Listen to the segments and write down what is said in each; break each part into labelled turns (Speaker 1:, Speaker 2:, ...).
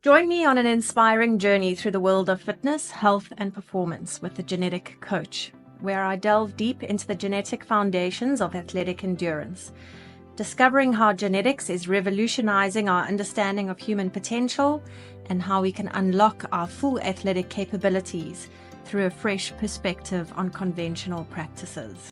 Speaker 1: Join me on an inspiring journey through the world of fitness, health, and performance with the Genetic Coach, where I delve deep into the genetic foundations of athletic endurance, discovering how genetics is revolutionizing our understanding of human potential and how we can unlock our full athletic capabilities through a fresh perspective on conventional practices.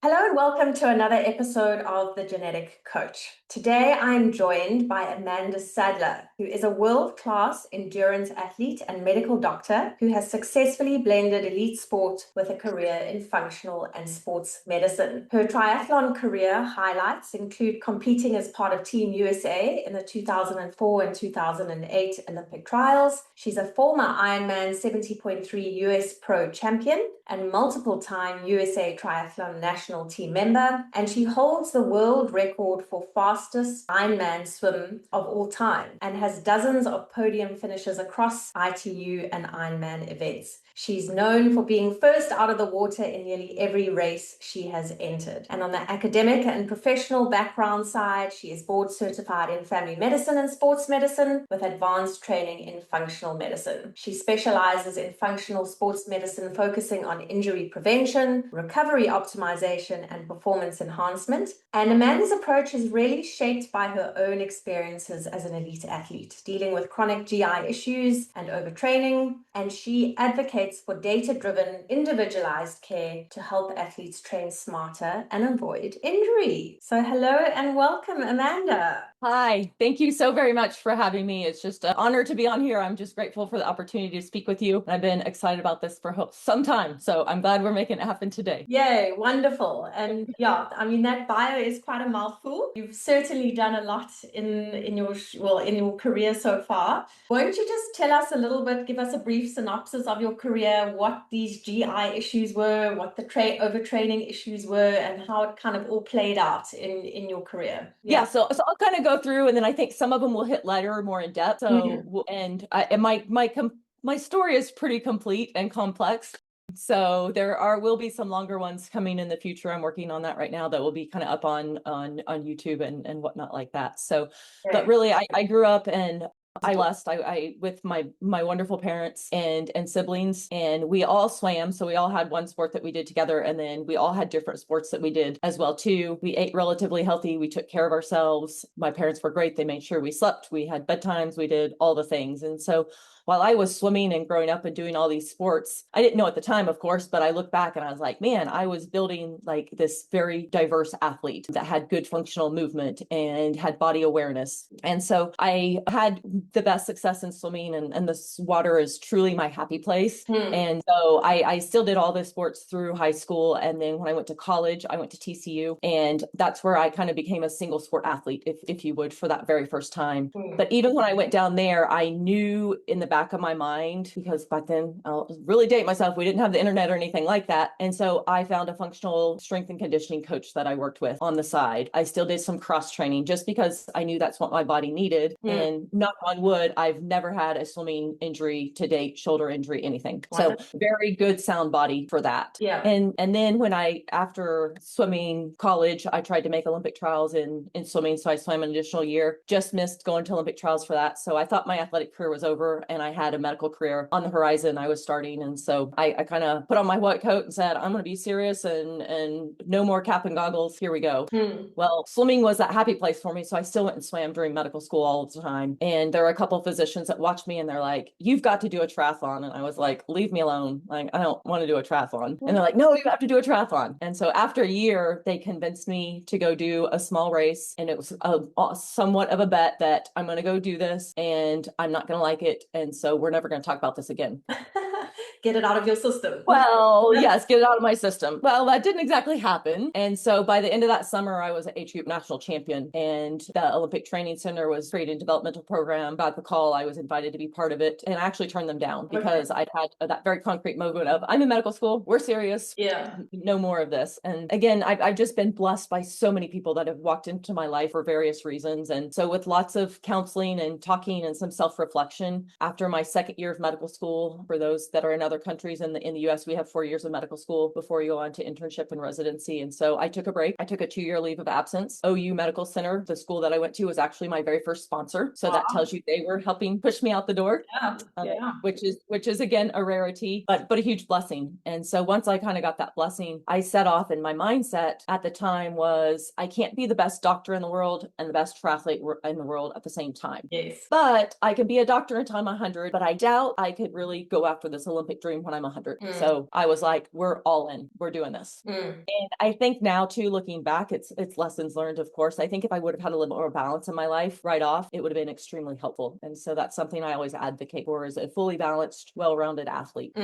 Speaker 1: Hello and welcome to another episode of The Genetic Coach. Today I'm joined by Amanda Sadler, who is a world-class endurance athlete and medical doctor who has successfully blended elite sport with a career in functional and sports medicine. Her triathlon career highlights include competing as part of Team USA in the 2004 and 2008 Olympic trials. She's a former Ironman 70.3 US Pro champion and multiple-time USA Triathlon national team member, and she holds the world record for fastest Ironman swim of all time and has dozens of podium finishes across ITU and Ironman events. She's known for being first out of the water in nearly every race she has entered. And on the academic and professional background side, she is board certified in family medicine and sports medicine with advanced training in functional medicine. She specializes in functional sports medicine, focusing on injury prevention, recovery optimization, and performance enhancement. And Amanda's approach is really shaped by her own experiences as an elite athlete, dealing with chronic GI issues and overtraining. And she advocates for data-driven, individualized care to help athletes train smarter and avoid injury. So hello and welcome, Amanda.
Speaker 2: Hi, thank you so very much for having me. It's just an honor to be on here. I'm just grateful for the opportunity to speak with you. I've been excited about this for some time, so I'm glad we're making it happen today.
Speaker 1: Yay, wonderful. And yeah, I mean, that bio is quite a mouthful. You've certainly done a lot in your career so far. Won't you just tell us a little bit, give us a brief synopsis of your career, what these GI issues were, what the overtraining issues were, and how it kind of all played out in your career?
Speaker 2: Yeah, so I'll kind of go through, and then I think some of them will hit lighter, more in depth. So, and my story is pretty complete and complex. So will be some longer ones coming in the future. I'm working on that right now. That will be kind of up on YouTube and whatnot like that. So, but really, I grew up and I with my wonderful parents and siblings, and we all swam. So we all had one sport that we did together, and then we all had different sports that we did as well too. We ate relatively healthy. We took care of ourselves. My parents were great. They made sure we slept. We had bedtimes. We did all the things. And so while I was swimming and growing up and doing all these sports, I didn't know at the time, of course, but I look back and I was like, man, I was building like this very diverse athlete that had good functional movement and had body awareness. And so I had the best success in swimming, and this water is truly my happy place. And so I still did all the sports through high school. And then when I went to college, I went to TCU, and that's where I kind of became a single sport athlete, if you would, for that very first time. But even when I went down there, I knew in the back of my mind, because back then, I'll really date myself, we didn't have the internet or anything like that. And so I found a functional strength and conditioning coach that I worked with on the side. I still did some cross training just because I knew that's what my body needed. And knock on wood, I've never had a swimming injury to date, shoulder injury, anything. So very good sound body for that.
Speaker 1: Yeah.
Speaker 2: And then after swimming college, I tried to make Olympic trials in swimming. So I swam an additional year, just missed going to Olympic trials for that. So I thought my athletic career was over, and I had a medical career on the horizon. I was starting. And so I kind of put on my white coat and said, I'm going to be serious and no more cap and goggles. Here we go. Well, swimming was that happy place for me. So I still went and swam during medical school all the time. And there were a couple of physicians that watched me and they're like, you've got to do a triathlon. And I was like, leave me alone. Like, I don't want to do a triathlon. And they're like, no, you have to do a triathlon. And so after a year, they convinced me to go do a small race. And it was somewhat of a bet that I'm going to go do this and I'm not going to like it. And so we're never going to talk about this again.
Speaker 1: Get it out of your system.
Speaker 2: Well, yes, get it out of my system. Well, that didn't exactly happen. And so by the end of that summer, I was an age group national champion, and the Olympic Training Center was creating a developmental program. Got the call. I was invited to be part of it. And I actually turned them down because I'd had that very concrete moment of, I'm in medical school. We're serious.
Speaker 1: Yeah.
Speaker 2: No more of this. And again, I've just been blessed by so many people that have walked into my life for various reasons. And so with lots of counseling and talking and some self-reflection after my second year of medical school, for those that are in other other countries. In the US, we have 4 years of medical school before you go on to internship and residency. And so I took a break. I took a 2-year leave of absence. OU Medical Center, the school that I went to, was actually my very first sponsor. So that tells you they were helping push me out the door. Which is again a rarity, but a huge blessing. And so once I kind of got that blessing, I set off, and my mindset at the time was, I can't be the best doctor in the world and the best triathlete in the world at the same time.
Speaker 1: Yes.
Speaker 2: But I can be a doctor until I'm 100, but I doubt I could really go after this Olympic dream when I'm 100. So I was like, we're all in, we're doing this. And I think now too, looking back, it's lessons learned, of course. I think if I would have had a little more balance in my life right off, it would have been extremely helpful. And so that's something I always advocate for, is a fully balanced, well-rounded athlete.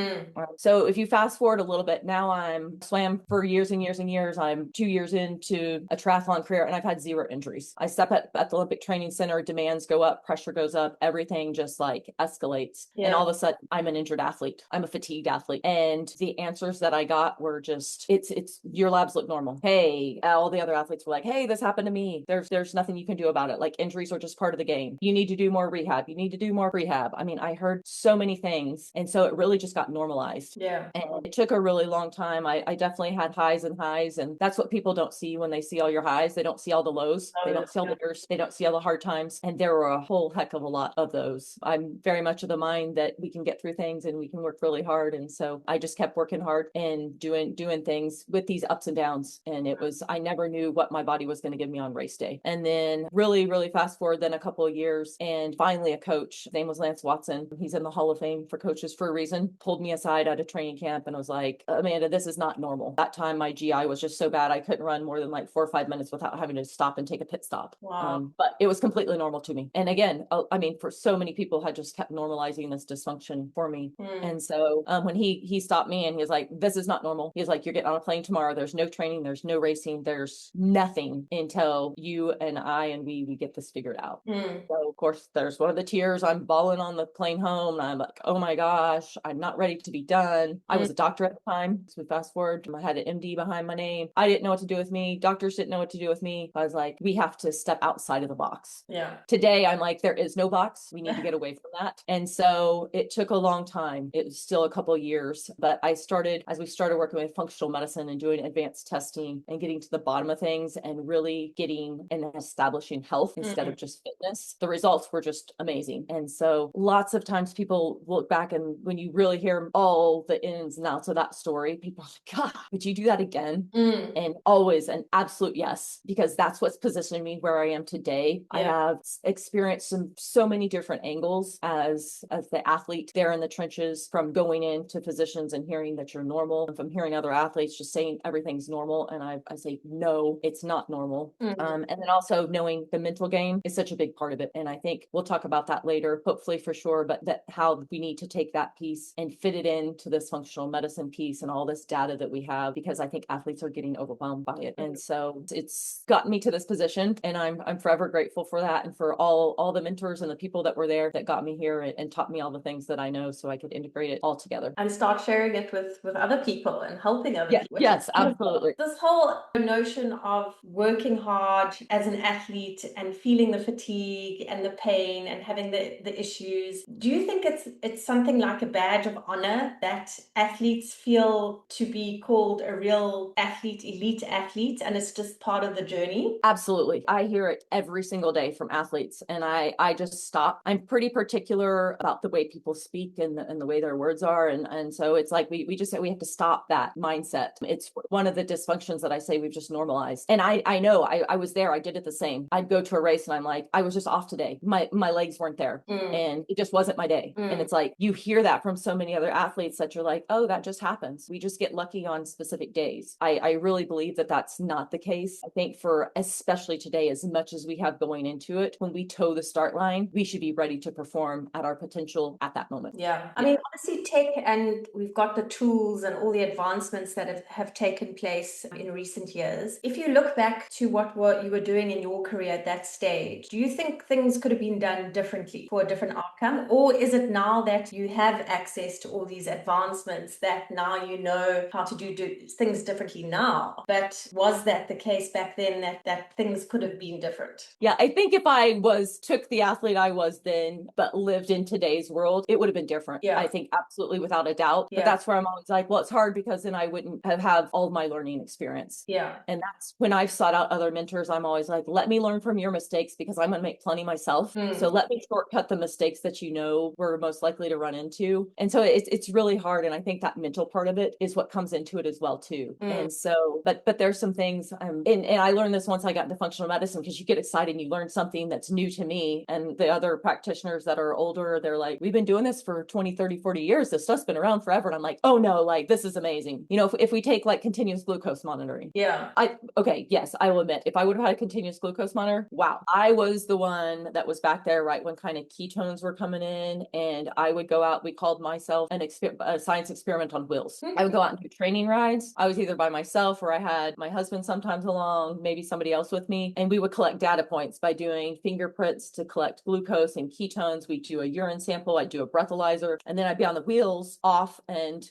Speaker 2: So if you fast forward a little bit, now I'm swam for years and years and years. I'm 2 years into a triathlon career, and I've had 0 injuries. I step at the Olympic Training Center, demands go up, pressure goes up, everything just like escalates. And all of a sudden I'm an injured athlete. I'm a fatigued athlete. And the answers that I got were just, it's your labs look normal. Hey, all the other athletes were like, hey, this happened to me. There's nothing you can do about it. Like, injuries are just part of the game. You need to do more rehab. You need to do more rehab. I mean, I heard so many things. And so it really just got normalized. And it took a really long time. I definitely had highs and highs. And that's what people don't see when they see all your highs. They don't see all the lows. They don't see all the nerves. They don't see all the hard times. And there were a whole heck of a lot of those. I'm very much of the mind that we can get through things and we can work really hard. And so I just kept working hard and doing things with these ups and downs. And I never knew what my body was going to give me on race day. And then really, really fast forward then a couple of years, and finally a coach, his name was Lance Watson. He's in the Hall of Fame for coaches for a reason, pulled me aside at a training camp and was like, Amanda, this is not normal. That time my GI was just so bad I couldn't run more than like 4 or 5 minutes without having to stop and take a pit stop. But it was completely normal to me. And again, I mean, for so many people had just kept normalizing this dysfunction for me. And so when he stopped me and he was like, this is not normal. He's like, you're getting on a plane tomorrow. There's no training. There's no racing. There's nothing until you and I and we get this figured out. So of course there's one of the tears. I'm bawling on the plane home. And I'm like, oh my gosh, I'm not ready to be done. I was a doctor at the time. So we fast forward, I had an MD behind my name. I didn't know what to do with me. Doctors didn't know what to do with me. I was like, we have to step outside of the box. Today, I'm like, there is no box. We need to get away from that. And so it took a long time. It was still a couple of years, but as we started working with functional medicine and doing advanced testing and getting to the bottom of things and really getting and establishing health instead of just fitness, the results were just amazing. And so lots of times people look back, and when you really hear all the ins and outs of that story, people are like, God, would you do that again? And always an absolute yes, because that's what's positioning me where I am today. I have experienced so many different angles as the athlete there in the trenches, from going into physicians and hearing that you're normal, and from hearing other athletes just saying everything's normal. And I say, no, it's not normal. And then also knowing the mental game is such a big part of it. And I think we'll talk about that later, hopefully for sure, but that how we need to take that piece and fit it into this functional medicine piece and all this data that we have, because I think athletes are getting overwhelmed by it. And so it's gotten me to this position, and I'm forever grateful for that, and for all the mentors and the people that were there that got me here and taught me all the things that I know, so I could integrate it all together
Speaker 1: and start sharing it with other people and helping other people.
Speaker 2: Yes, absolutely.
Speaker 1: This whole notion of working hard as an athlete and feeling the fatigue and the pain and having the issues, do you think it's something like a badge of honor that athletes feel to be called a real athlete, elite athlete, and it's just part of the journey?
Speaker 2: Absolutely. I hear it every single day from athletes, and I just stop. I'm pretty particular about the way people speak and the way their words are. And so it's like, we just say we have to stop that mindset. It's one of the dysfunctions that I say we've just normalized. And I know I was there. I did it the same. I'd go to a race and I'm like, I was just off today. My legs weren't there and it just wasn't my day. And it's like, you hear that from so many other athletes that you're like, oh, that just happens. We just get lucky on specific days. I really believe that that's not the case. I think for especially today, as much as we have going into it, when we toe the start line, we should be ready to perform at our potential at that moment.
Speaker 1: I mean, obviously tech, and we've got the tools and all the advancements that have taken place in recent years. If you look back to what you were doing in your career at that stage, do you think things could have been done differently for a different outcome? Or is it now that you have access to all these advancements that now you know how to do things differently now? But was that the case back then, that things could have been different?
Speaker 2: Yeah, I think if I took the athlete I was then, but lived in today's world, it would have been different. I think absolutely. absolutely without a doubt. But that's where I'm always like, well, it's hard because then I wouldn't have all of my learning experience.
Speaker 1: Yeah.
Speaker 2: And that's when I've sought out other mentors. I'm always like, let me learn from your mistakes because I'm going to make plenty myself. So let me shortcut the mistakes that you know we're most likely to run into. And so it's really hard. And I think that mental part of it is what comes into it as well too. And so, but there's some things, and I learned this once I got into functional medicine, because you get excited and you learn something that's new to me. And the other practitioners that are older, they're like, we've been doing this for 20, 30, 40 years. This stuff's been around forever. And I'm like, oh no, like this is amazing. You know, if we take like continuous glucose monitoring.
Speaker 1: Yeah.
Speaker 2: Okay, yes, I will admit, if I would have had a continuous glucose monitor, wow, I was the one that was back there right when kind of ketones were coming in. And I would go out, we called myself a science experiment on wheels. I would go out and do training rides. I was either by myself or I had my husband sometimes along, maybe somebody else with me. And we would collect data points by doing fingerprints to collect glucose and ketones. We'd do a urine sample. I'd do a breathalyzer, and then I'd be on the wheels off.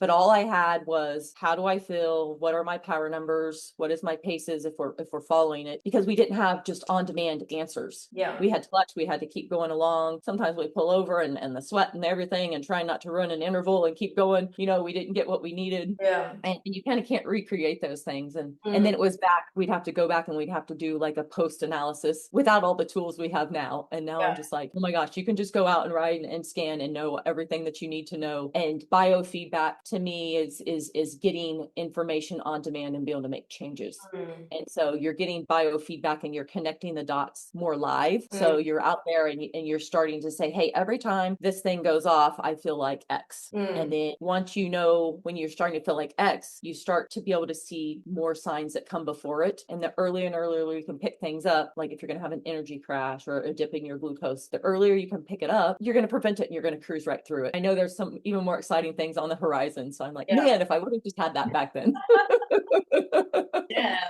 Speaker 2: But all I had was, how do I feel? What are my power numbers? What is my paces if we're following it? Because we didn't have just on-demand answers.
Speaker 1: Yeah.
Speaker 2: We had to clutch, we had to keep going along. Sometimes we pull over and the sweat and everything and try not to run an interval and keep going. You know, we didn't get what we needed.
Speaker 1: Yeah.
Speaker 2: And you kind of can't recreate those things. And then it was back, we'd have to go back and we'd have to do like a post analysis without all the tools we have now. And now I'm just like, oh my gosh, you can just go out and ride and scan and know everything that you need to know. And biofeedback to me is getting information on demand and be able to make changes. And so you're getting biofeedback and you're connecting the dots more live. So you're out there and you're starting to say, hey, every time this thing goes off, I feel like X. And then once you know, when you're starting to feel like X, you start to be able to see more signs that come before it. And the earlier and earlier you can pick things up, like if you're going to have an energy crash or a dip in your glucose, the earlier you can pick it up, you're going to prevent it and you're going to cruise right through it. I know there's some even more exciting things on the horizon. So I'm like, man, if I would have just had that back then.
Speaker 1: Yeah.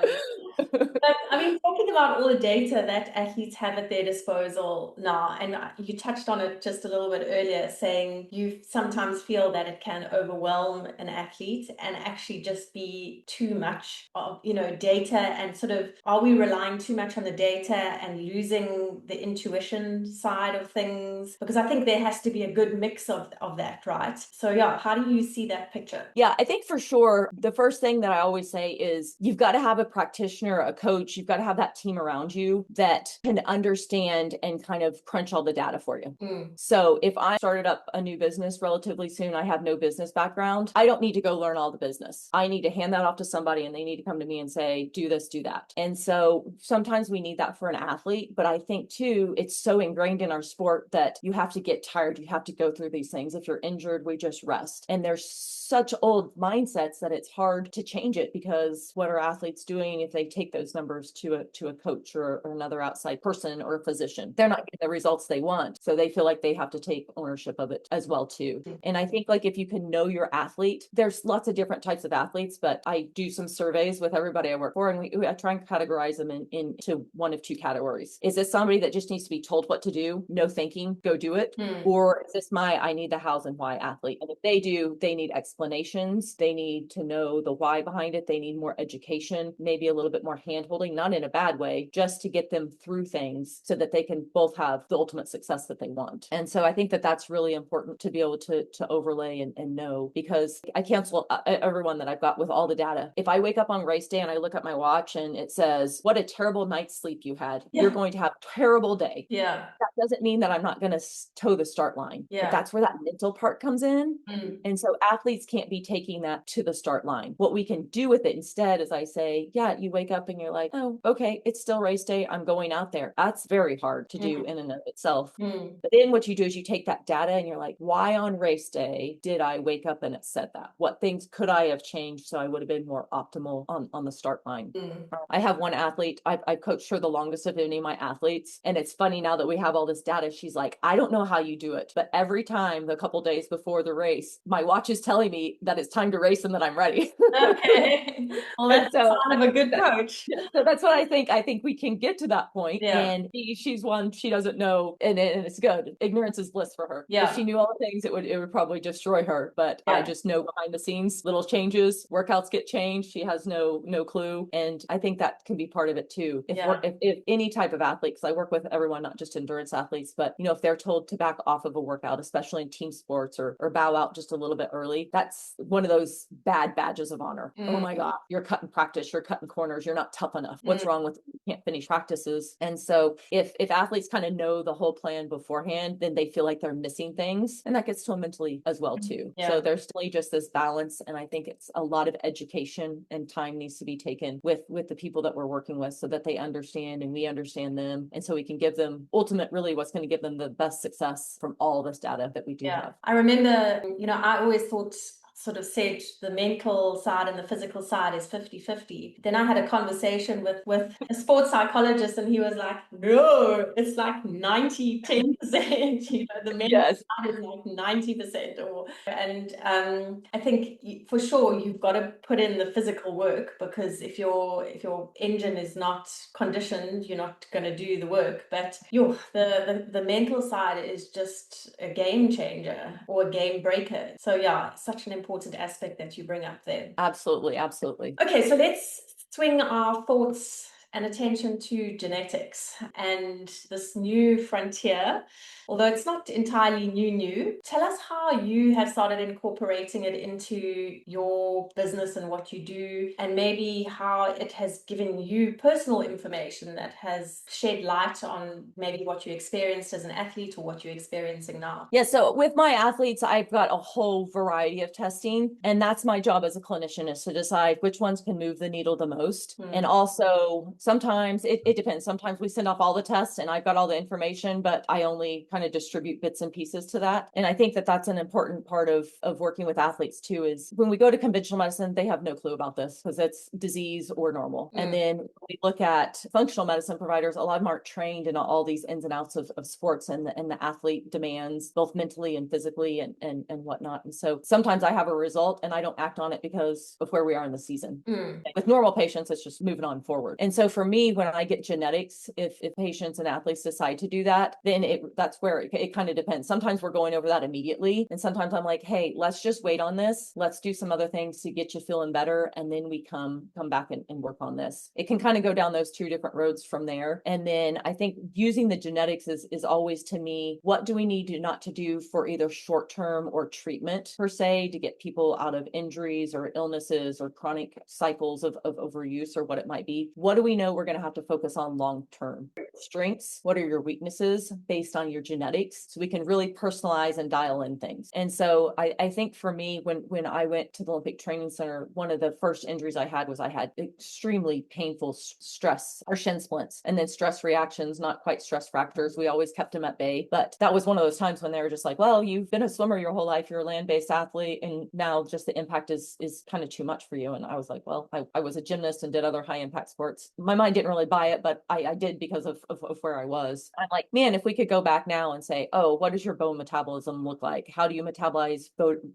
Speaker 1: But I mean, talking about all the data that athletes have at their disposal now, and you touched on it just a little bit earlier, saying you sometimes feel that it can overwhelm an athlete and actually just be too much of, data, and sort of, are we relying too much on the data and losing the intuition side of things? Because I think there has to be a good mix of that, right? So yeah, how do you see that picture?
Speaker 2: Yeah, I think for sure, the first thing that I always say is you've got to have a practitioner, a coach, you've got to have that team around you that can understand and kind of crunch all the data for you. So if I started up a new business relatively soon, I have no business background, I don't need to go learn all the business. I need to hand that off to somebody and they need to come to me and say, do this, do that. And so sometimes we need that for an athlete, but I think too, it's so ingrained in our sport that you have to get tired. You have to go through these things. If you're injured, we just rest. And there's such old mindsets that it's hard to change it, because what are athletes doing if they take those numbers to a coach or another outside person or a physician? They're not getting the results they want. So they feel like they have to take ownership of it as well too. And I think like if you can know your athlete, there's lots of different types of athletes, but I do some surveys with everybody I work for, and I try and categorize them into one of two categories. Is this somebody that just needs to be told what to do? No thinking, go do it. Or is this I need the hows and why athlete? And if they do, they need explanations. They need to know the why behind it. They need more education, maybe a little bit more hand-holding, not in a bad way, just to get them through things so that they can both have the ultimate success that they want. And so I think that that's really important to be able to overlay and know, because I cancel everyone that I've got with all the data. If I wake up on race day and I look at my watch and it says, what a terrible night's sleep you had, you're going to have a terrible day.
Speaker 1: Yeah.
Speaker 2: That doesn't mean that I'm not going to toe the start line.
Speaker 1: Yeah.
Speaker 2: But that's where that mental part comes in. And so athletes can't be taking that to the start line. What we can do with it instead is I say, yeah, you wake up and you're like, oh, okay, it's still race day. I'm going out there. That's very hard to do in and of itself. But then what you do is you take that data and you're like, why on race day did I wake up and it said that? What things could I have changed so I would have been more optimal on the start line? I have one athlete, I've coached her the longest of any of my athletes. And it's funny now that we have all this data, she's like, I don't know how you do it, but every time the couple days before the race, my watch is telling me that it's time to race and that I'm ready.
Speaker 1: Okay. Well, that's the
Speaker 2: So
Speaker 1: sign of a good coach.
Speaker 2: so that's what I think. I think we can get to that point.
Speaker 1: Yeah.
Speaker 2: And she's one, she doesn't know, and it's good. Ignorance is bliss for her.
Speaker 1: Yeah.
Speaker 2: If she knew all the things, it would probably destroy her. But
Speaker 1: Yeah.
Speaker 2: I just know behind the scenes, little changes, workouts get changed. She has no clue. And I think that can be part of it too. If any type of athlete, because I work with everyone, not just endurance athletes, but if they're told to back off of a workout, especially in team sports, or bow out just a little bit early, that's one of those bad badges of honor. Oh my God, you're cutting practice, you're cutting corners, you're not tough enough. What's wrong with you? Can't finish practices? And so if athletes kind of know the whole plan beforehand, then they feel like they're missing things, and that gets to them mentally as well too.
Speaker 1: Yeah.
Speaker 2: So there's still just this balance, and I think it's a lot of education and time needs to be taken with the people that we're working with, so that they understand and we understand them, and so we can give them really what's going to give them the best success from all this data that we do have.
Speaker 1: I remember, I always sort of said the mental side and the physical side is 50-50. Then I had a conversation with a sports psychologist, and he was like, no, it's like 90-10%. The mental side is like 90%. And I think for sure you've got to put in the physical work, because if your engine is not conditioned, you're not going to do the work. But the mental side is just a game changer or a game breaker. So yeah, such an important aspect that you bring up there.
Speaker 2: Absolutely.
Speaker 1: Okay, so let's swing our thoughts and attention to genetics and this new frontier. Although it's not entirely new, tell us how you have started incorporating it into your business and what you do, and maybe how it has given you personal information that has shed light on maybe what you experienced as an athlete or what you're experiencing now.
Speaker 2: Yeah, so with my athletes, I've got a whole variety of testing, and that's my job as a clinician, is to decide which ones can move the needle the most. And also sometimes it depends. Sometimes we send off all the tests and I've got all the information, but I only kind of distribute bits and pieces to that. And I think that that's an important part of working with athletes too, is when we go to conventional medicine, they have no clue about this because it's disease or normal. And then we look at functional medicine providers, a lot of them aren't trained in all these ins and outs of sports and the athlete demands, both mentally and physically and whatnot. And so sometimes I have a result and I don't act on it because of where we are in the season. With normal patients, it's just moving on forward. And so for me, when I get genetics, if patients and athletes decide to do that, then that's where it kind of depends. Sometimes we're going over that immediately. And sometimes I'm like, hey, let's just wait on this. Let's do some other things to get you feeling better. And then we come back and work on this. It can kind of go down those two different roads from there. And then I think using the genetics is always, to me, what do we need to not to do for either short-term or treatment per se to get people out of injuries or illnesses or chronic cycles of overuse or what it might be. What do we know we're going to have to focus on long-term? Strengths, what are your weaknesses based on your genetics? So we can really personalize and dial in things. And so I think for me, when I went to the Olympic Training Center, one of the first injuries I had was I had extremely painful stress or shin splints, and then stress reactions, not quite stress fractures. We always kept them at bay, but that was one of those times when they were just like, well, you've been a swimmer your whole life, you're a land-based athlete, and now just the impact is kind of too much for you. And I was like, well, I was a gymnast and did other high impact sports. My mind didn't really buy it, but I did because of where I was. I'm like, man, if we could go back now and say, oh, what does your bone metabolism look like? How do you metabolize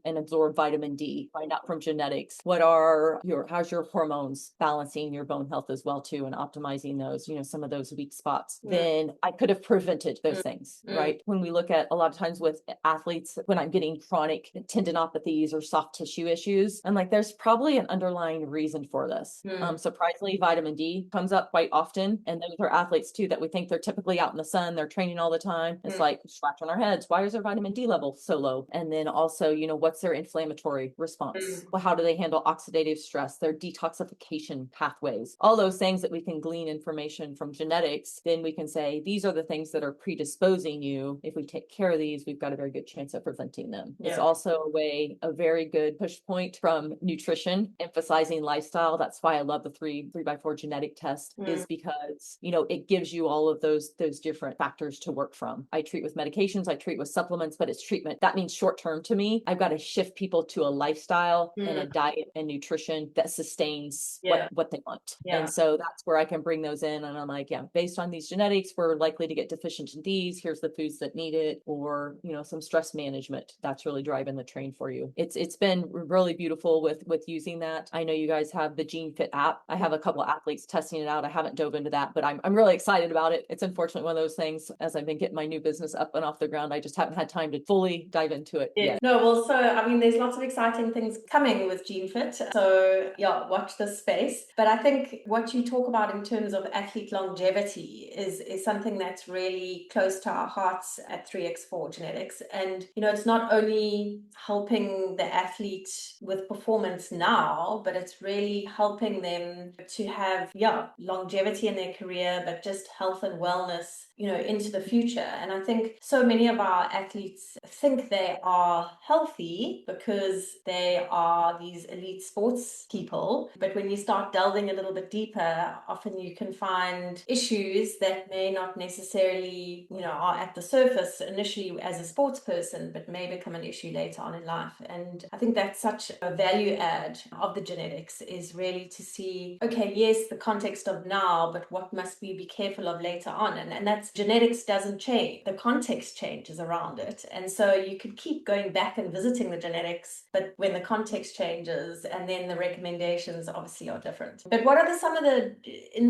Speaker 2: and absorb vitamin D? Find out from genetics. How's your hormones balancing your bone health as well too, and optimizing those, some of those weak spots. Then I could have prevented those things, right? When we look at a lot of times with athletes, when I'm getting chronic tendinopathies or soft tissue issues, I'm like, there's probably an underlying reason for this. Surprisingly, vitamin D comes up quite often. And those are athletes too that we think they're typically out in the sun, they're training all the time. It's like scratching our heads. Why is their vitamin D level so low? And then also, what's their inflammatory response? Well, how do they handle oxidative stress, their detoxification pathways, all those things that we can glean information from genetics. Then we can say, these are the things that are predisposing you. If we take care of these, we've got a very good chance of preventing them. It's also a very good push point from nutrition, emphasizing lifestyle. That's why I love the 3x4 genetic test, is because, it gives you you all of those different factors to work from. I treat with medications, I treat with supplements, but it's treatment. That means short term to me. I've got to shift people to a lifestyle and a diet and nutrition that sustains what they want. And so that's where I can bring those in. And I'm like, yeah, based on these genetics, we're likely to get deficient in these. Here's the foods that need it, or, you know, some stress management. That's really driving the train for you. It's been really beautiful with using that. I know you guys have the Gene Fit app. I have a couple of athletes testing it out. I haven't dove into that, but I'm really excited about it. It's unfortunately one of those things, as I've been getting my new business up and off the ground, I just haven't had time to fully dive into it yet.
Speaker 1: No, well, so I mean, there's lots of exciting things coming with Gene Fit. So yeah, watch this space. But I think what you talk about in terms of athlete longevity is something that's really close to our hearts at 3x4 Genetics. And, you know, it's not only helping the athlete with performance now, but it's really helping them to have, longevity in their career, but just health and wellness, you know, into the future. And I think so many of our athletes think they are healthy because they are these elite sports people. But when you start delving a little bit deeper, often you can find issues that may not necessarily, you know, are at the surface initially as a sports person, but may become an issue later on in life. And I think that's such a value add of the genetics, is really to see, okay, yes, the context of now, but what must we be careful of later on? And that's, genetics doesn't change, the context changes around it. And so you could keep going back and visiting the genetics, but when the context changes, and then the recommendations obviously are different. But what are some of the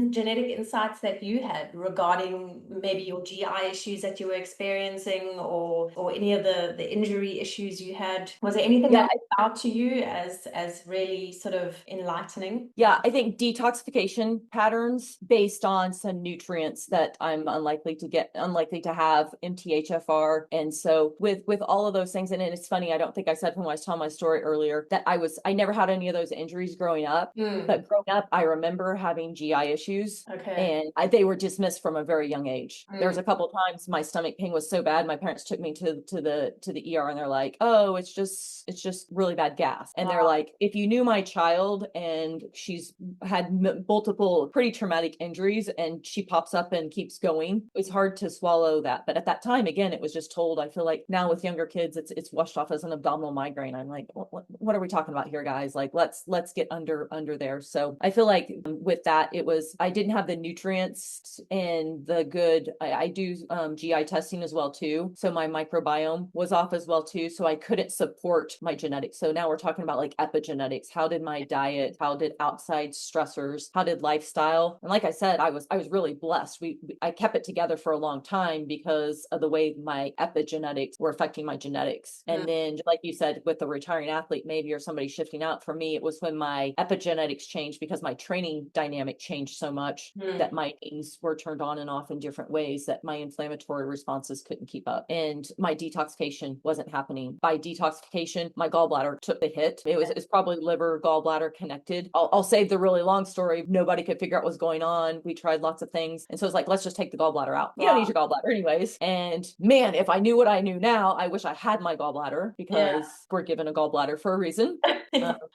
Speaker 1: genetic insights that you had regarding maybe your GI issues that you were experiencing, or any of the injury issues you had? Was there anything that stood out to you as really sort of enlightening?
Speaker 2: Yeah, I think detoxification patterns based on some nutrients that I'm unlikely to have, MTHFR. And so with all of those things, and it's funny, I don't think I said when I was telling my story earlier that I never had any of those injuries growing up, but growing up, I remember having GI issues, and they were dismissed from a very young age. There was a couple of times my stomach pain was so bad, my parents took me to the ER, and they're like, oh, it's just really bad gas. And they're like, if you knew my child and she's had multiple pretty traumatic injuries and she pops up and keeps going, it's hard to swallow that. But at that time, again, it was just told. I feel like now with younger kids, it's washed off as an abdominal migraine. I'm like, what are we talking about here, guys? Like, let's get under there. So I feel like with that, I didn't have the nutrients and the good. I do GI testing as well too, so my microbiome was off as well too, so I couldn't support my genetics. So now we're talking about like epigenetics. How did my diet, how did outside stressors, how did lifestyle? And like I said, I was really blessed. I kept it together for a long time because of the way my epigenetics were affecting my genetics. And then, like you said, with the retiring athlete maybe, or somebody shifting out, for me it was when my epigenetics changed, because my training dynamic changed so much that my genes were turned on and off in different ways that my inflammatory responses couldn't keep up, and my detoxification wasn't happening. By detoxification, my gallbladder took the hit. It was probably liver gallbladder connected. I'll save the really long story. Nobody could figure out what was going on. We tried lots of things, and so it's like, let's just take the gallbladder out. You don't need your gallbladder anyways. And man, if I knew what I knew now, I wish I had my gallbladder, because we're given a gallbladder for a reason.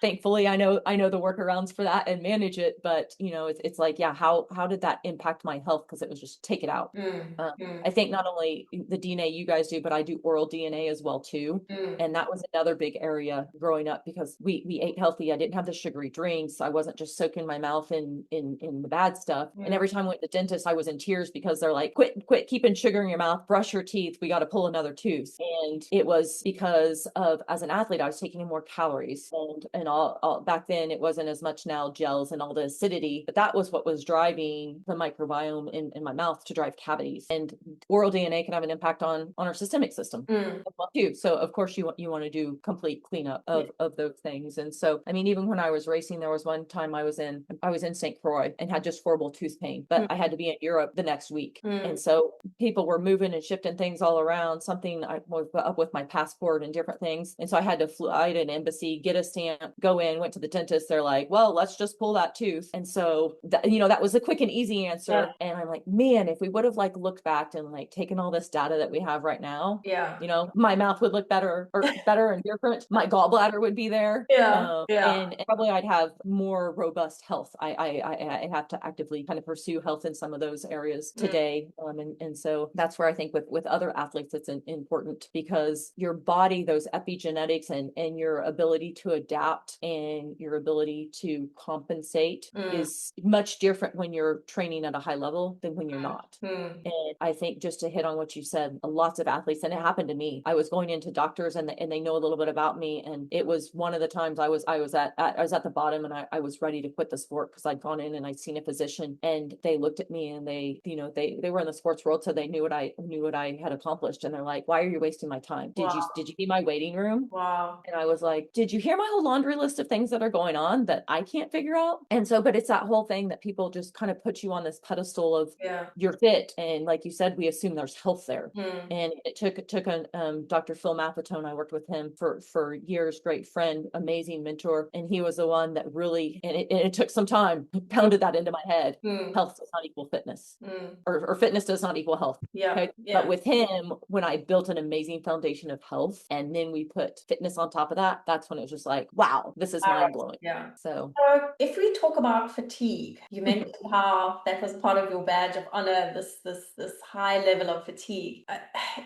Speaker 2: Thankfully, I know the workarounds for that and manage it. But you know, it's like, how did that impact my health? Because it was just take it out. I think not only the DNA you guys do, but I do oral DNA as well too. And that was another big area growing up, because we ate healthy. I didn't have the sugary drinks. I wasn't just soaking my mouth in the bad stuff. And every time I went to the dentist, I was in tears, because they're like, quit keeping sugar in your mouth, brush your teeth, we got to pull another tooth. And it was because of, as an athlete, I was taking in more calories, and all back then it wasn't as much now gels and all the acidity, but that was what was driving the microbiome in my mouth to drive cavities. And oral DNA can have an impact on our systemic system too. So of course you want to do complete cleanup of those things. And so, I mean, even when I was racing, there was one time I was in St. Croix and had just horrible tooth pain, but I had to be in Europe the next week. And so people were moving and shifting things all around. Something I was up with my passport and different things. And so I had to fly to an embassy, get a stamp, go in, went to the dentist. They're like, well, let's just pull that tooth. And so that was a quick and easy answer. And I'm like, man, if we would have like looked back and like taken all this data that we have right now, my mouth would look better and different. My gallbladder gallbladder would be there.
Speaker 1: Yeah. Yeah.
Speaker 2: And probably I'd have more robust health. I have to actively kind of pursue health in some of those areas today. And so that's where I think with other athletes, it's important, because your body, those epigenetics and your ability to adapt and your ability to compensate is much different when you're training at a high level than when you're not. And I think, just to hit on what you said, lots of athletes, and it happened to me, I was going into doctors and they know a little bit about me. And it was one of the times I was at the bottom, and I was ready to quit the sport, because I'd gone in and I'd seen a physician, and they looked at me, and they were in the sports world, so they knew what I had accomplished. And they're like, "Why are you wasting my time? Did you see my waiting room?"
Speaker 1: Wow.
Speaker 2: And I was like, "Did you hear my whole laundry list of things that are going on that I can't figure out?" And so, but it's that whole thing that people just kind of put you on this pedestal of, you're fit. And like you said, we assume there's health there. And it took a Dr. Phil Maffetone. I worked with him for years, great friend, amazing mentor. And he was the one that really, and it took some time, pounded that into my head. Health does not equal fitness, or fitness does not equal health.
Speaker 1: Yeah.
Speaker 2: Okay? But with him, when I built an amazing foundation of health, and then we put fitness on top of that, that's when it was just like, wow, this is mind blowing.
Speaker 1: Yeah.
Speaker 2: So
Speaker 1: if we talk about fatigue, you mentioned how that was part of your badge of honor, this high level of fatigue.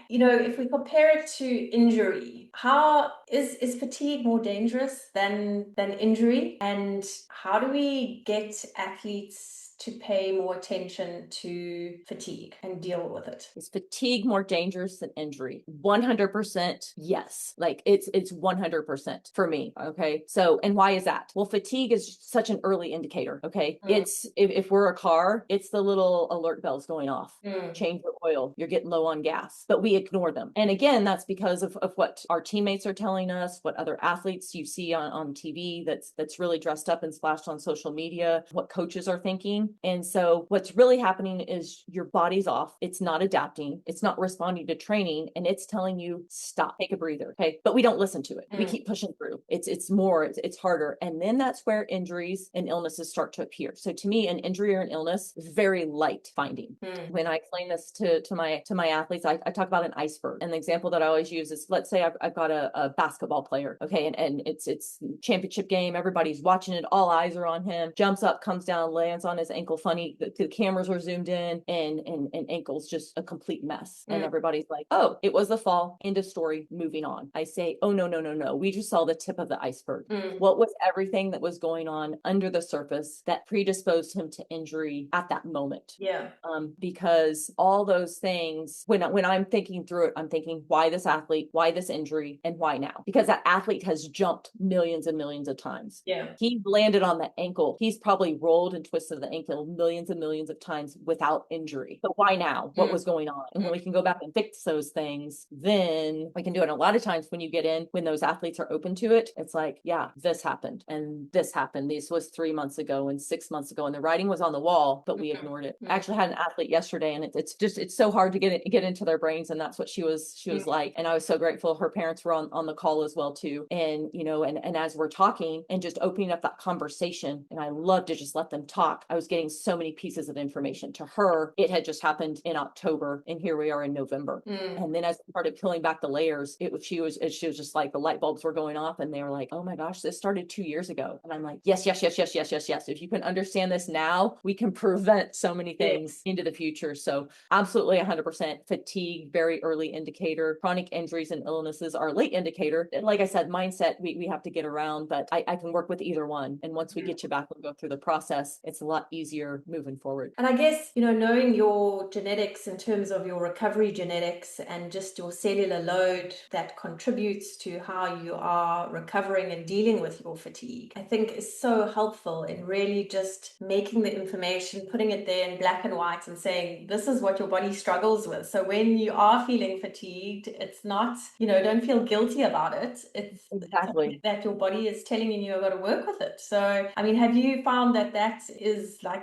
Speaker 1: If we compare it to injury, how is fatigue more dangerous than injury? And how do we get athletes to pay more attention to fatigue and deal with it?
Speaker 2: Is fatigue more dangerous than injury? 100% yes. Like it's 100% for me. Okay. So, and why is that? Well, fatigue is such an early indicator. Okay. It's, if we're a car, it's the little alert bells going off. Change your oil. You're getting low on gas, but we ignore them. And again, that's because of what our teammates are telling us, what other athletes you see on TV that's really dressed up and splashed on social media, what coaches are thinking. And so what's really happening is your body's off. It's not adapting. It's not responding to training, and it's telling you, stop, take a breather. Okay. But we don't listen to it. We keep pushing through. It's harder. And then that's where injuries and illnesses start to appear. So to me, an injury or an illness is very light finding. When I explain this to my athletes, I talk about an iceberg. And the example that I always use is, let's say I've got a basketball player. Okay. And it's championship game. Everybody's watching it. All eyes are on him. Jumps up, comes down, lands on his ankle funny. The cameras are zoomed in, and ankle's just a complete mess. And everybody's like, "Oh, it was a fall. End of story. Moving on." I say, "Oh, no, no, no, no. We just saw the tip of the iceberg." What was everything that was going on under the surface that predisposed him to injury at that moment?
Speaker 1: Yeah.
Speaker 2: Because all those things, when I'm thinking through it, I'm thinking, why this athlete, why this injury, and why now? Because that athlete has jumped millions and millions of times.
Speaker 1: Yeah.
Speaker 2: He landed on the ankle. He's probably rolled and twisted the ankle millions and millions of times without injury. But why now? What was going on? And when we can go back and fix those things, then we can do it. And a lot of times when you get in, when those athletes are open to it, it's like, yeah, this happened and this happened. This was 3 months ago and 6 months ago, and the writing was on the wall, but we ignored it. I actually had an athlete yesterday, and it's so hard to get into their brains. And that's what she was like. And I was so grateful. Her parents were on the call as well too. And, and as we're talking and just opening up that conversation, and I love to just let them talk, I was getting so many pieces of information. To her, it had just happened in October, and here we are in November. And then as I started peeling back the layers, she was just like, the light bulbs were going off, and they were like, "Oh my gosh, this started 2 years ago." And I'm like, yes, yes, yes, yes, yes, yes, yes. If you can understand this now, we can prevent so many things into the future. So absolutely 100% fatigue, very early indicator. Chronic injuries and illnesses are late indicator. And like I said, mindset, we have to get around, but I can work with either one. And once we get you back and go through the process, it's a lot easier moving forward.
Speaker 1: And I guess, knowing your genetics in terms of your recovery genetics and just your cellular load that contributes to how you are recovering and dealing with your fatigue, I think is so helpful in really just making the information, putting it there in black and white and saying, this is what your body struggles with. So when you are feeling fatigued, it's not, don't feel guilty about it. It's
Speaker 2: exactly
Speaker 1: that your body is telling you you've got to work with it. So, I mean, have you found that is like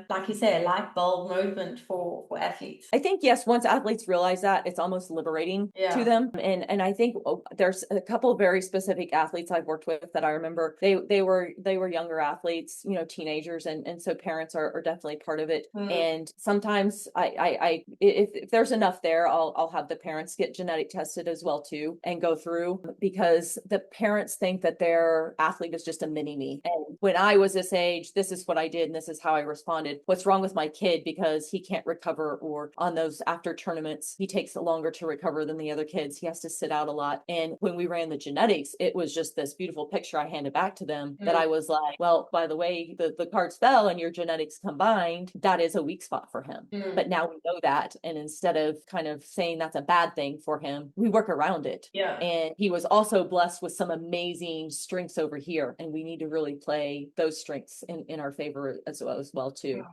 Speaker 1: like you say, a light bulb moment for athletes.
Speaker 2: I think, yes, once athletes realize that, it's almost liberating to them. And I think there's a couple of very specific athletes I've worked with that I remember they were younger athletes, teenagers. And so parents are definitely part of it. And sometimes if there's enough there, I'll have the parents get genetic tested as well too, and go through, because the parents think that their athlete is just a mini me. And when I was this age, this is what I did and this is how I responded. What's wrong with my kid because he can't recover, or on those after tournaments, he takes longer to recover than the other kids. He has to sit out a lot. And when we ran the genetics, it was just this beautiful picture I handed back to them that I was like, well, by the way, the cards fell and your genetics combined, that is a weak spot for him. But now we know that. And instead of kind of saying that's a bad thing for him, we work around it. And he was also blessed with some amazing strengths over here. And we need to really play those strengths in our favor as well too.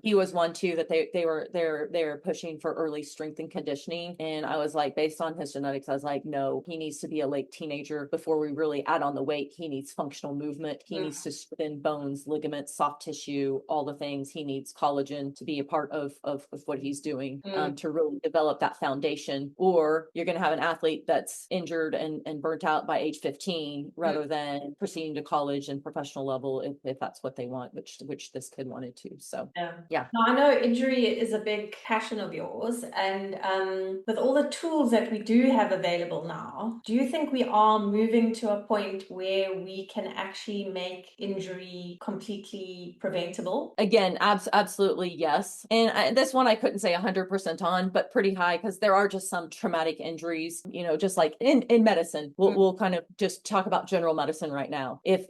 Speaker 2: He was one too that they were pushing for early strength and conditioning. And I was like, based on his genetics, I was like, no, he needs to be a late teenager before we really add on the weight. He needs functional movement. He needs to strengthen bones, ligaments, soft tissue, all the things. He needs collagen to be a part of what he's doing to really develop that foundation. Or you're going to have an athlete that's injured and burnt out by age 15 rather than proceeding to college and professional level if that's what they want, which this kid wanted to. So yeah.
Speaker 1: Now, I know injury is a big passion of yours, and with all the tools that we do have available now, do you think we are moving to a point where we can actually make injury completely preventable?
Speaker 2: Again, absolutely yes. And this one I couldn't say 100% on, but pretty high, because there are just some traumatic injuries, just like in medicine. We'll kind of just talk about general medicine right now. If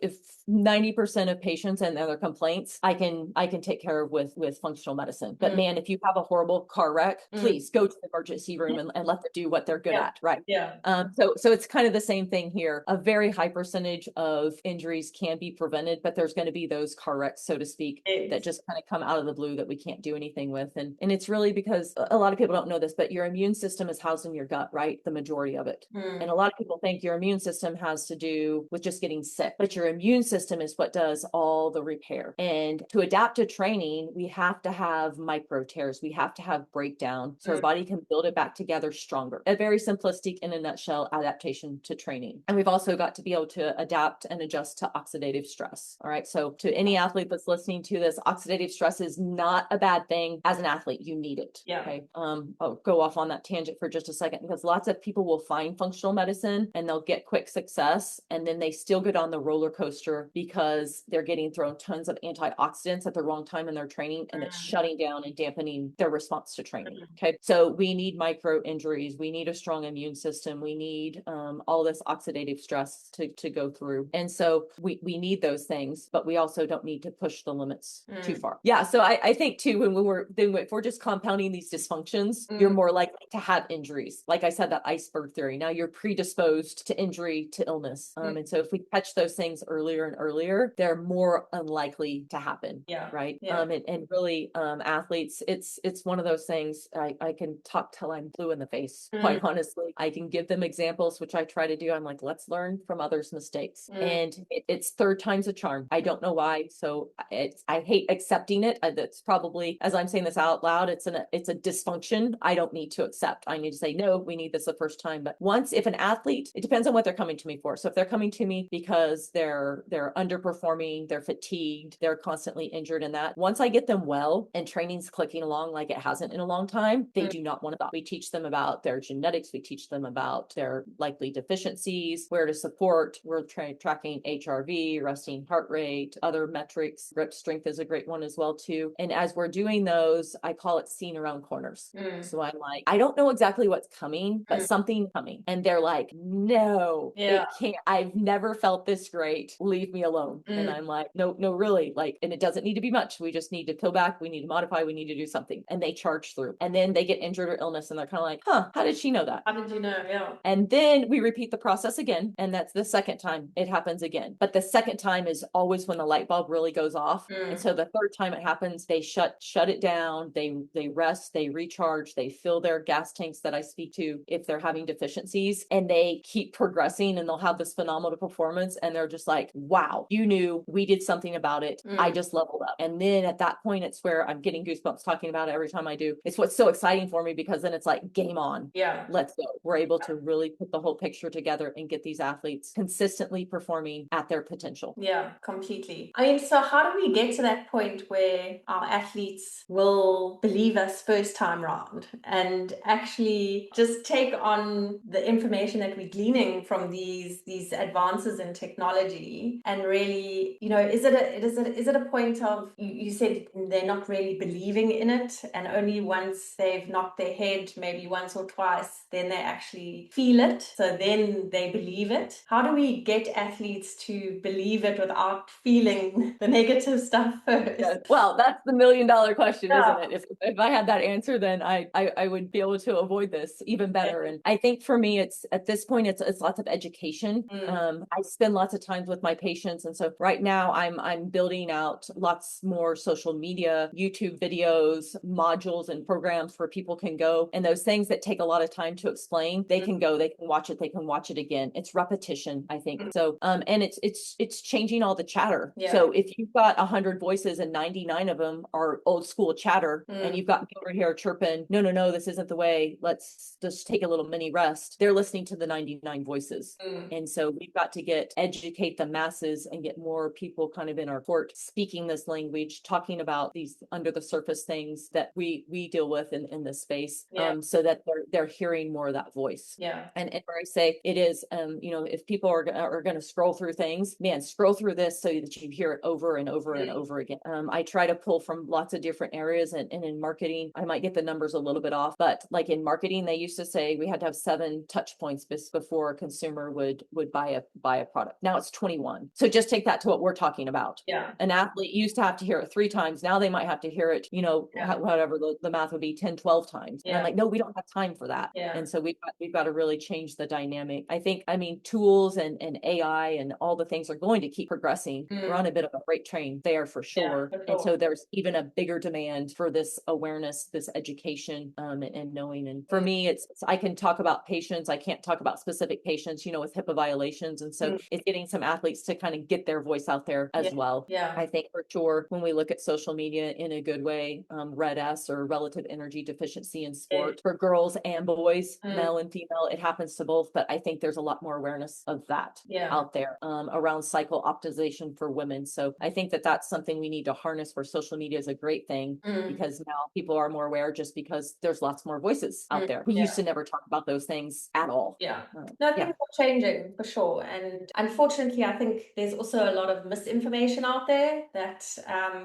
Speaker 2: 90% of patients and their complaints I can take care of with functional medicine. But man, if you have a horrible car wreck, please go to the emergency room and let them do what they're good at, right? So it's kind of the same thing here. A very high percentage of injuries can be prevented, but there's going to be those car wrecks, so to speak, that just kind of come out of the blue that we can't do anything with. And it's really because a lot of people don't know this, but your immune system is housed in your gut, right? The majority of it. And a lot of people think your immune system has to do with just getting sick, but your immune system is what does all the repair. And to adapt to training, we have to have micro tears. We have to have breakdown so our body can build it back together stronger. A very simplistic, in a nutshell, adaptation to training. And we've also got to be able to adapt and adjust to oxidative stress. All right. So to any athlete that's listening to this, oxidative stress is not a bad thing. As an athlete, you need it. Okay. I'll go off on that tangent for just a second, because lots of people will find functional medicine and they'll get quick success, and then they still get on the roller coaster because they're getting thrown tons of antioxidants at the wrong time in their training, and it's shutting down and dampening their response to training. Okay. So we need micro injuries. We need a strong immune system. We need all this oxidative stress to go through. And so we need those things, but we also don't need to push the limits too far. Yeah. So I think too, if we're just compounding these dysfunctions, you're more likely to have injuries. Like I said, that iceberg theory. Now you're predisposed to injury, to illness. And so if we catch those things earlier and earlier, they're more unlikely to happen. Right. And really, athletes, it's one of those things. I can talk till I'm blue in the face, quite honestly. I can give them examples, which I try to do. I'm like, let's learn from others' mistakes. And it's third time's a charm. I don't know why. So I hate accepting it. That's probably, as I'm saying this out loud, it's a dysfunction I don't need to accept. I need to say, no, we need this the first time. But if an athlete, it depends on what they're coming to me for. So if they're coming to me because they're underperforming, they're fatigued, they're constantly injured in that, once I get them well and training's clicking along like it hasn't in a long time, they do not want to stop. We teach them about their genetics. We teach them about their likely deficiencies, where to support. We're tracking HRV, resting heart rate, other metrics. Grip strength is a great one as well too. And as we're doing those, I call it seeing around corners. So I'm like, I don't know exactly what's coming, but something coming. And they're like, no, it can't. I've never felt this great. Leave me alone. And I'm like, no, really. And it doesn't need to be much. We just need to peel back. We need to modify. We need to do something. And they charge through. And then they get injured or illness. And they're kind of like, how did she know that?
Speaker 1: How did you know? Yeah.
Speaker 2: And then we repeat the process again. And that's the second time it happens again. But the second time is always when the light bulb really goes off. And so the third time it happens, they shut it down. They rest, they recharge, they fill their gas tanks that I speak to if they're having deficiencies, and they keep progressing, and they'll have this phenomenal performance. And they're just like, wow, you knew, we did something about it. I just leveled build up. And then at that point, it's where I'm getting goosebumps talking about it every time I do. It's what's so exciting for me, because then it's like game on.
Speaker 1: Yeah.
Speaker 2: Let's go. We're able to really put the whole picture together and get these athletes consistently performing at their potential.
Speaker 1: Yeah, completely. I mean, so how do we get to that point where our athletes will believe us first time round and actually just take on the information that we're gleaning from these advances in technology, and really, is it a point of, you said they're not really believing in it, and only once they've knocked their head maybe once or twice, then they actually feel it, so then they believe it. How do we get athletes to believe it without feeling the negative stuff first?
Speaker 2: Yes. Well, that's the $1 million question, isn't it? If I had that answer, then I would be able to avoid this even better. And I think for me, it's at this point, it's lots of education. I spend lots of times with my patients, and so right now I'm building out lots more social media, YouTube videos, modules, and programs where people can go, and those things that take a lot of time to explain, they can go, they can watch it again. It's repetition, I think. So and it's changing all the chatter. So if you've got 100 voices and 99 of them are old school chatter, and you've got people here chirping, no, this isn't the way, let's just take a little mini rest, they're listening to the 99 voices. And so we've got to educate the masses and get more people kind of in our court speaking this language, talking about these under the surface things that we deal with in this space, so that they're hearing more of that voice. And where I say it is, if people are going to scroll through things, man, scroll through this so that you hear it over and over and over again. I try to pull from lots of different areas, and in marketing, I might get the numbers a little bit off, but like in marketing, they used to say we had to have 7 touch points before a consumer would buy a product. Now it's 21. So just take that to what we're talking about. An athlete used to have to hear it 3 times. Now they might have to hear it, whatever the math would be, 10, 12 times. And I'm like, no, we don't have time for that. And so we've got to really change the dynamic. I mean, tools and AI and all the things are going to keep progressing. We're on a bit of a freight train there for sure. And so there's even a bigger demand for this awareness, this education, and knowing. And for me, it's I can talk about patients. I can't talk about specific patients, with HIPAA violations. And so it's getting some athletes to kind of get their voice out there as well. I think for sure, when we look at social media in a good way, RED-S, or relative energy deficiency in sport, for girls and boys, male and female, it happens to both. But I think there's a lot more awareness of that out there, around cycle optimization for women. So I think that's something we need to harness, where social media is a great thing, because now people are more aware, just because there's lots more voices out there. We used to never talk about those things at all.
Speaker 1: No, things are changing for sure. And unfortunately, I think there's also a lot of misinformation out there that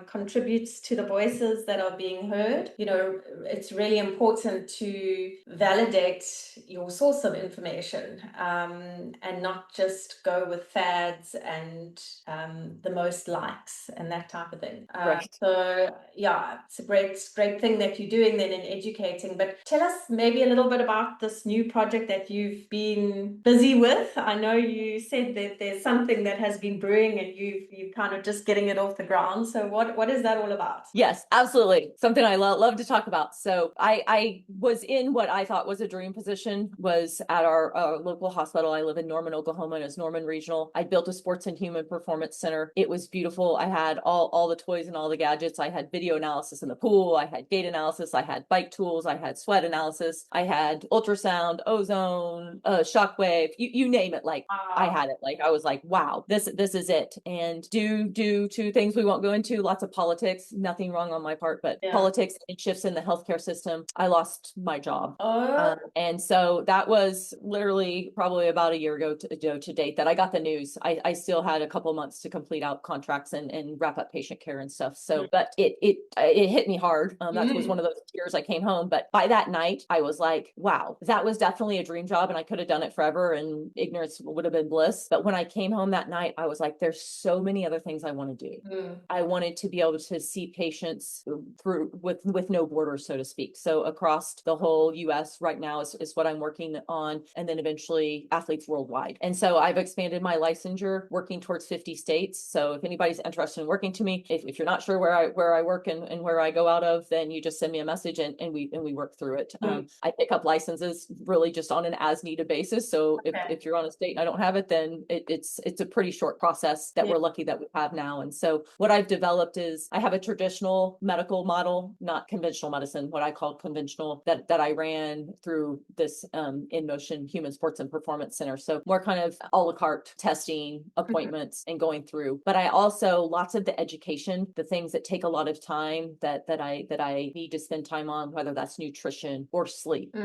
Speaker 1: contributes to the voices that are being heard. It's really important to validate your source of information, and not just go with fads and the most likes and that type of thing. So it's a great thing that you're doing then in educating. But tell us maybe a little bit about this new project that you've been busy with. I know you said that there's something that has been brewing, and you kind of just getting it off the ground. So what is that all about?
Speaker 2: Yes, absolutely. Something I love to talk about. So I was in what I thought was a dream position, was at our local hospital. I live in Norman, Oklahoma, and it's Norman Regional. I built a sports and human performance center. It was beautiful. I had all the toys and all the gadgets. I had video analysis in the pool. I had gait analysis. I had bike tools. I had sweat analysis. I had ultrasound, ozone, shockwave, you name it. Like I had it. Like I was like, wow, this is it. And due to things we won't go into, lots of politics, nothing wrong on my part, but politics and shifts in the healthcare system, I lost my job. And so that was literally probably about a year ago to date that I got the news. I still had a couple months to complete out contracts and wrap up patient care and stuff. So, but it hit me hard. That was one of those tears. I came home, but by that night I was like, wow, that was definitely a dream job, and I could have done it forever, and ignorance would have been bliss. But when I came home that night, I was like, there's so many other things I want to do. I wanted to be able to see patients through with no borders, so to speak. So across the whole US right now is what I'm working on, and then eventually athletes worldwide. And so I've expanded my licensure, working towards 50 states. So if anybody's interested in working to me, if you're not sure where I work and where I go out of, then you just send me a message, and we work through it. I pick up licenses really just on an as needed basis. So if you're on a state and I don't have it, then it's a pretty short process that we're lucky that we have now. And so what I've I've developed is I have a traditional medical model, not conventional medicine, what I call conventional, that I ran through this In Motion Human Sports and Performance Center. So more kind of a la carte testing, appointments, and going through. But I also lots of the education, the things that take a lot of time that I need to spend time on, whether that's nutrition or sleep.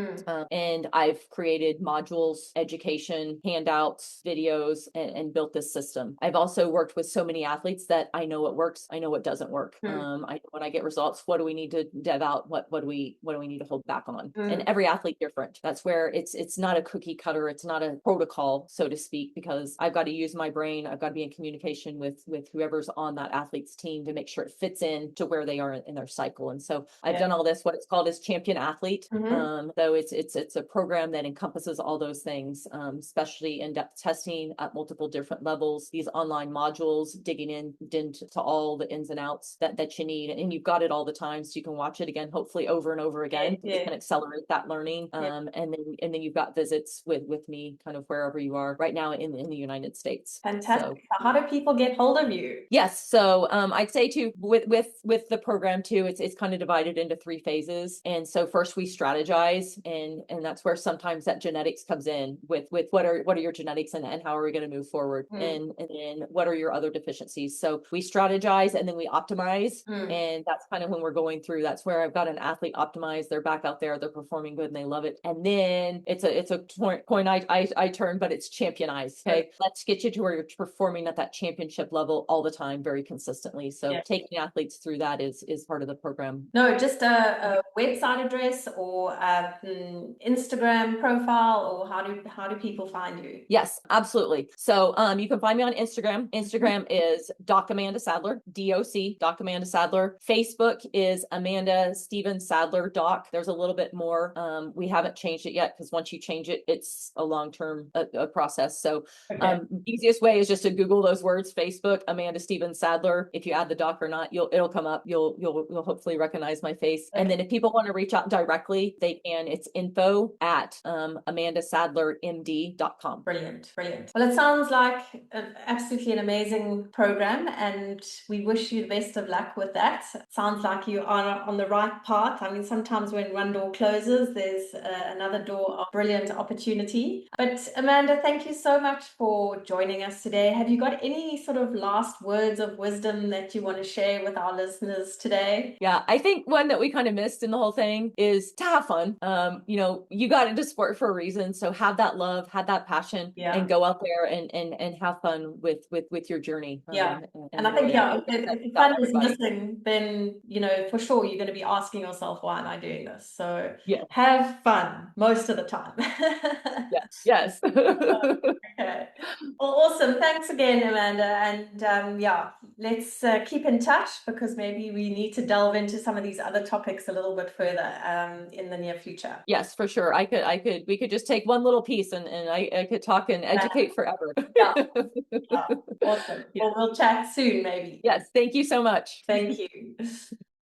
Speaker 2: And I've created modules, education, handouts, videos, and built this system. I've also worked with so many athletes that I know what works, I know what doesn't work. When I get results, what do we need to dev out? What do we need to hold back on? And every athlete different. That's where it's not a cookie cutter. It's not a protocol, so to speak, because I've got to use my brain. I've got to be in communication with whoever's on that athlete's team to make sure it fits in to where they are in their cycle. And so I've done all this, what it's called is Champion Athlete. So it's a program that encompasses all those things, especially in-depth testing at multiple different levels, these online modules, digging into all the ins and outs that you need. And you've got it all the time, so you can watch it again, hopefully over and over again. It can accelerate that learning. And then you've got visits with me kind of wherever you are right now in the United States.
Speaker 1: Fantastic. So how do people get hold of you?
Speaker 2: Yes. So I'd say too, with the program too, it's kind of divided into 3 phases. And so first we strategize, and that's where sometimes that genetics comes in with what are your genetics and how are we going to move forward? And then what are your other deficiencies? So we strategize and then we optimize. And that's kind of when we're going through, that's where I've got an athlete optimized, they're back out there, they're performing good and they love it. And then it's a coin I turn, but it's championize. Okay. Let's get you to where you're performing at that championship level all the time, very consistently. So taking athletes through that is part of the program.
Speaker 1: No, just a website address or Instagram profile, or how do people find you?
Speaker 2: Yes, absolutely. So you can find me on Instagram. Instagram is Doc Amanda Sadler, DOC, Doc Amanda Sadler. Facebook is Amanda Steven Sadler Doc. There's a little bit more. We haven't changed it yet because once you change it, it's a long-term process. So easiest way is just to Google those words, Facebook, Amanda Steven Sadler. If you add the doc or not, it'll come up. You'll hopefully recognize my face. And then if people want to reach out directly, they can. It's info@amandasadlermd.com.
Speaker 1: Brilliant. Well, it sounds like absolutely an amazing program, and we wish you the best of luck with that. Sounds like you are on the right path. I mean, sometimes when one door closes, there's another door of brilliant opportunity. But Amanda, thank you so much for joining us today. Have you got any sort of last words of wisdom that you want to share with our listeners today?
Speaker 2: Yeah, I think one that we kind of missed in the whole thing is to have fun. You got into sport for a reason, so have that love, have that passion, and go out there and have fun with your journey.
Speaker 1: And I think if fun is missing, then for sure you're going to be asking yourself, why am I doing this? So have fun most of the time.
Speaker 2: Yes.
Speaker 1: Okay. Well, awesome. Thanks again, Amanda. And let's keep in touch, because maybe we need to delve into some of these other topics a little bit further in the near future.
Speaker 2: Yes, for sure. We could just take one little piece and I could talk and educate forever.
Speaker 1: Awesome. Well, we'll chat soon, maybe.
Speaker 2: Yes. Thank you so much.
Speaker 1: Thank you.